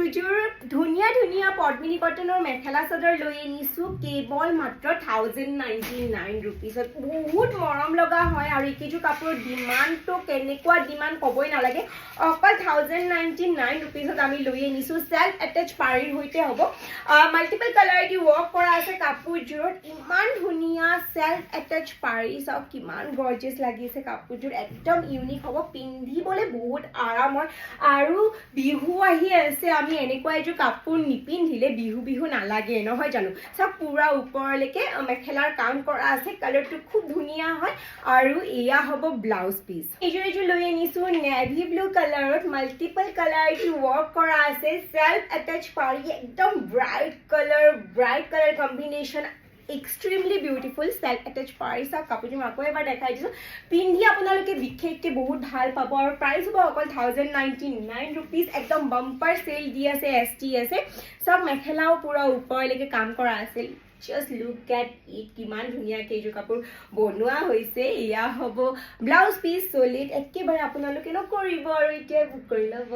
দুযোৰ ধুনীয়া ধুনীয়া পদ্মিনী কটনৰ মেখেলা চাদৰ লৈ আনিছোঁ কেৱল মাত্ৰ 1099 ৰুপিছত। বহুত মৰম লগা হয় আৰু এইকেইযোৰ কাপোৰৰ ডিমাণ্ডটো কেনেকুৱা ডিমাণ্ড ক'বই নালাগে। অকল 1099 ৰুপিছত আমি লৈ আনিছোঁ। সেল্ফ এটেচ পাৰীৰ সৈতে হ'ব। মাল্টিপল কালাৰ দি ৱৰ্ক কৰা আছে কাপোৰযোৰত। ইমান ধুনীয়া সেল্ফ এটেচ পাৰী, চাওক কিমান গৰ্জিয়াছ লাগিছে কাপোৰযোৰ। একদম ইউনিক হ'ব, পিন্ধিবলৈ বহুত আৰাম হয়। আৰু বিহু আহি আছে, আমি এনেকুৱা এযোৰ কাপোৰ নিপিন্ধিলে বিহু নালাগে নহয় জানো। চব পুৰা ওপৰলৈকে মেখেলাৰ কাম কৰা আছে। কালাৰটো খুব ধুনীয়া হয় আৰু এয়া হ'ব ব্লাউজ পিচ। এইযোৰ লৈ আনিছোঁ নেভি ব্লু কালাৰত। মাল্টিপল কালাৰ দি ৱৰ্ক কৰা আছে। সেল্ফ এটেচ পাৰী, একদম bright colour combination. Extremely beautiful self attach পাৰী। চাওক কাপোৰযোৰ মই আকৌ এবাৰ দেখাই দিছোঁ। পিন্ধি আপোনালোকে বিশেষকৈ বহুত ভাল পাব আৰু প্ৰাইচ হ'ব অকল 1099 ৰুপিজ। একদম বাম্পাৰ চেল দি আছে ST আছে। চব মেখেলাও পুৰা ওপৰলৈকে কাম কৰা আছিল। জাষ্ট লুক এট ইট, কিমান ধুনীয়াকৈ এইযোৰ কাপোৰ বনোৱা হৈছে। এয়া হ'ব ব্লাউজ পিচ চলিড। একেবাৰে আপোনালোকে নকৰিব আৰু এতিয়া বুক কৰি ল'ব।